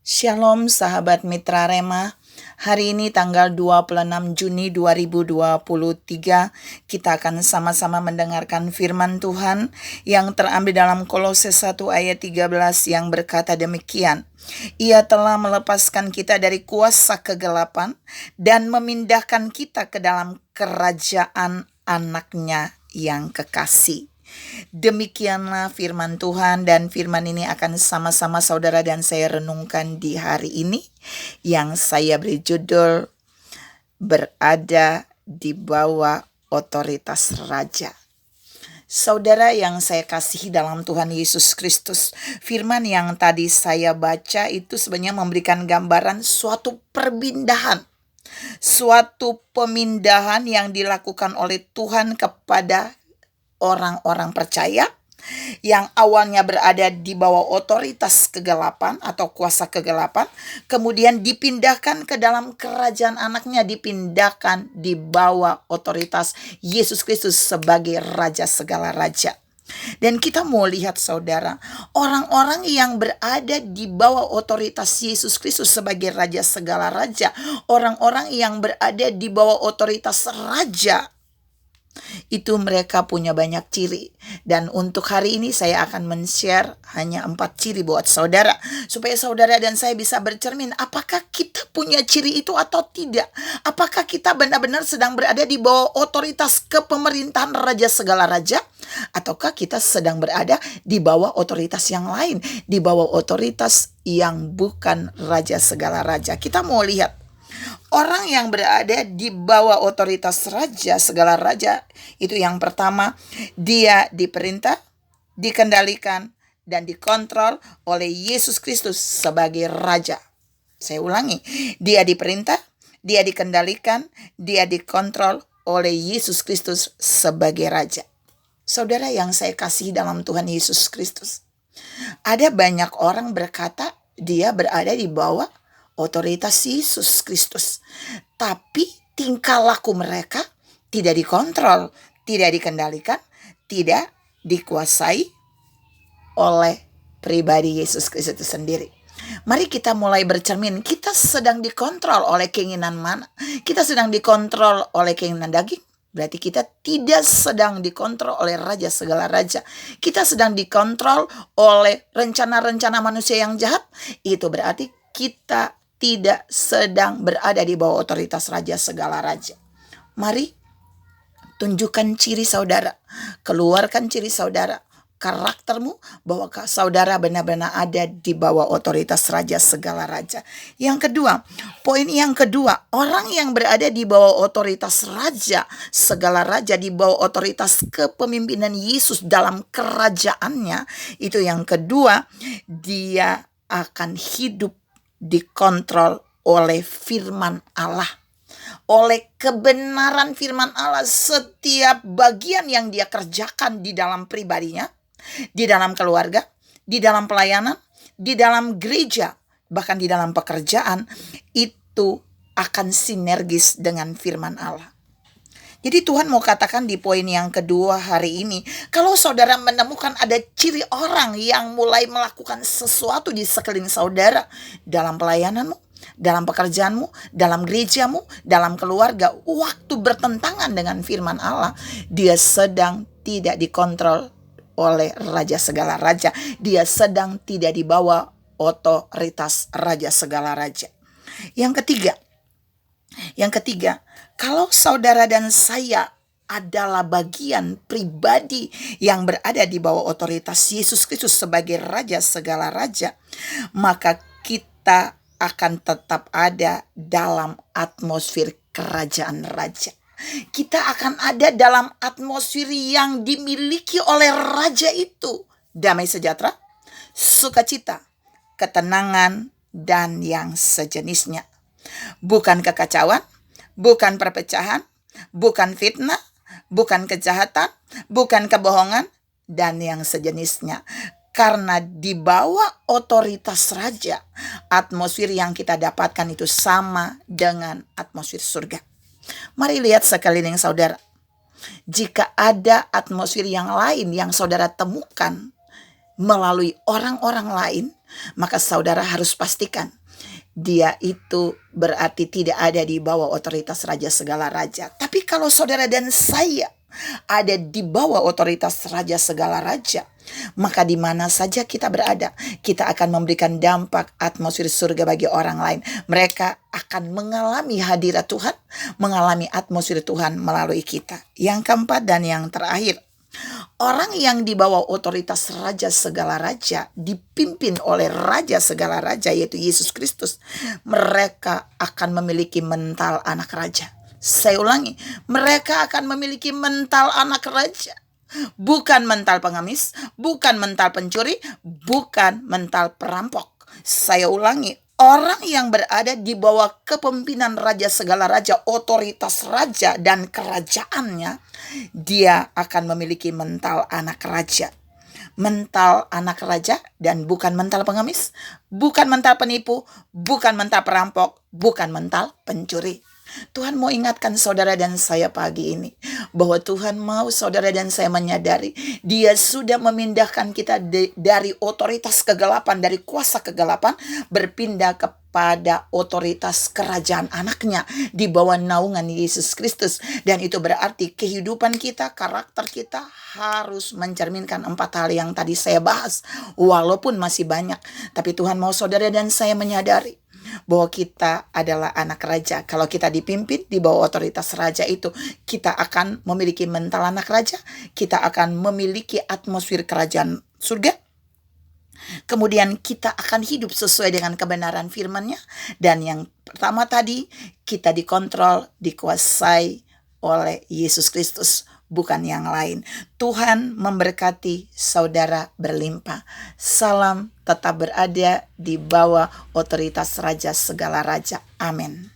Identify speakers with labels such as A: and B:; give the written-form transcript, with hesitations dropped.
A: Shalom sahabat Mitra Rema. Hari ini tanggal 26 Juni 2023 kita akan sama-sama mendengarkan firman Tuhan yang terambil dalam Kolose 1 ayat 13 yang berkata demikian. Ia telah melepaskan kita dari kuasa kegelapan dan memindahkan kita ke dalam kerajaan anaknya yang kekasih. Demikianlah firman Tuhan, dan firman ini akan sama-sama saudara dan saya renungkan di hari ini yang saya beri judul berada di bawah otoritas raja. Saudara yang saya kasihi dalam Tuhan Yesus Kristus, firman yang tadi saya baca itu sebenarnya memberikan gambaran suatu pemindahan yang dilakukan oleh Tuhan kepada orang-orang percaya yang awalnya berada di bawah otoritas kegelapan atau kuasa kegelapan, kemudian dipindahkan ke dalam kerajaan anaknya, dipindahkan di bawah otoritas Yesus Kristus sebagai Raja segala raja. Dan kita mau lihat saudara, orang-orang yang berada di bawah otoritas Yesus Kristus sebagai Raja segala raja, orang-orang yang berada di bawah otoritas raja, itu mereka punya banyak ciri. Dan untuk hari ini saya akan men-share hanya 4 ciri buat saudara, supaya saudara dan saya bisa bercermin apakah kita punya ciri itu atau tidak. Apakah kita benar-benar sedang berada di bawah otoritas kepemerintahan Raja segala raja, ataukah kita sedang berada di bawah otoritas yang lain, di bawah otoritas yang bukan Raja segala raja. Kita mau lihat orang yang berada di bawah otoritas Raja segala raja, itu yang pertama, dia diperintah, dikendalikan, dan dikontrol oleh Yesus Kristus sebagai Raja. Saya ulangi, dia diperintah, dia dikendalikan, dia dikontrol oleh Yesus Kristus sebagai Raja. Saudara yang saya kasihi dalam Tuhan Yesus Kristus, ada banyak orang berkata dia berada di bawah otoritas Yesus Kristus, tapi tingkah laku mereka tidak dikontrol, tidak dikendalikan, tidak dikuasai oleh pribadi Yesus Kristus itu sendiri. Mari kita mulai bercermin, kita sedang dikontrol oleh keinginan mana? Kita sedang dikontrol oleh keinginan daging? Berarti kita tidak sedang dikontrol oleh Raja segala raja. Kita sedang dikontrol oleh rencana-rencana manusia yang jahat. Itu berarti kita tidak sedang berada di bawah otoritas Raja segala raja. Mari tunjukkan ciri saudara, keluarkan ciri saudara, karaktermu, bahwa saudara benar-benar ada di bawah otoritas Raja segala raja. Yang kedua, poin yang kedua, orang yang berada di bawah otoritas Raja segala raja, di bawah otoritas kepemimpinan Yesus dalam kerajaannya, itu yang kedua, dia akan hidup dikontrol oleh firman Allah, oleh kebenaran firman Allah. Setiap bagian yang dia kerjakan di dalam pribadinya, di dalam keluarga, di dalam pelayanan, di dalam gereja, bahkan di dalam pekerjaan, itu akan sinergis dengan firman Allah. Jadi Tuhan mau katakan di poin yang kedua hari ini, kalau saudara menemukan ada ciri orang yang mulai melakukan sesuatu di sekeliling saudara, dalam pelayananmu, dalam pekerjaanmu, dalam gerejamu, dalam keluarga, waktu bertentangan dengan firman Allah, dia sedang tidak dikontrol oleh Raja segala raja. Dia sedang tidak di bawah otoritas Raja segala raja. Yang ketiga, kalau saudara dan saya adalah bagian pribadi yang berada di bawah otoritas Yesus Kristus sebagai Raja segala raja, maka kita akan tetap ada dalam atmosfer kerajaan raja. Kita akan ada dalam atmosfer yang dimiliki oleh raja itu. Damai sejahtera, sukacita, ketenangan, dan yang sejenisnya. Bukan kekacauan, bukan perpecahan, bukan fitnah, bukan kejahatan, bukan kebohongan, dan yang sejenisnya. Karena di bawah otoritas raja, atmosfer yang kita dapatkan itu sama dengan atmosfer surga. Mari lihat sekeliling saudara. Jika ada atmosfer yang lain yang saudara temukan melalui orang-orang lain, maka saudara harus pastikan dia itu berarti tidak ada di bawah otoritas raja segala raja. Tapi kalau saudara dan saya ada di bawah otoritas raja segala raja, maka di mana saja kita berada, kita akan memberikan dampak atmosfer surga bagi orang lain. Mereka akan mengalami hadirat Tuhan, mengalami atmosfer Tuhan melalui kita. Yang keempat dan yang terakhir, orang yang di bawah otoritas raja segala raja, dipimpin oleh raja segala raja yaitu Yesus Kristus, mereka akan memiliki mental anak raja. Saya ulangi, mereka akan memiliki mental anak raja. Bukan mental pengemis, bukan mental pencuri, bukan mental perampok. Saya ulangi, orang yang berada di bawah kepemimpinan raja segala raja, otoritas raja dan kerajaannya, dia akan memiliki mental anak raja. Mental anak raja dan bukan mental pengemis, bukan mental penipu, bukan mental perampok, bukan mental pencuri. Tuhan mau ingatkan saudara dan saya pagi ini bahwa Tuhan mau saudara dan saya menyadari Dia sudah memindahkan kita dari otoritas kegelapan, dari kuasa kegelapan, berpindah kepada otoritas kerajaan anaknya di bawah naungan Yesus Kristus. Dan itu berarti kehidupan kita, karakter kita harus mencerminkan 4 hal yang tadi saya bahas. Walaupun masih banyak, tapi Tuhan mau saudara dan saya menyadari bahwa kita adalah anak raja. Kalau kita dipimpin di bawah otoritas raja itu, kita akan memiliki mental anak raja, kita akan memiliki atmosfer kerajaan surga. Kemudian kita akan hidup sesuai dengan kebenaran firman-Nya. Dan yang pertama tadi, kita dikontrol, dikuasai oleh Yesus Kristus, bukan yang lain. Tuhan memberkati saudara berlimpah. Salam tetap berada di bawah otoritas raja segala raja. Amin.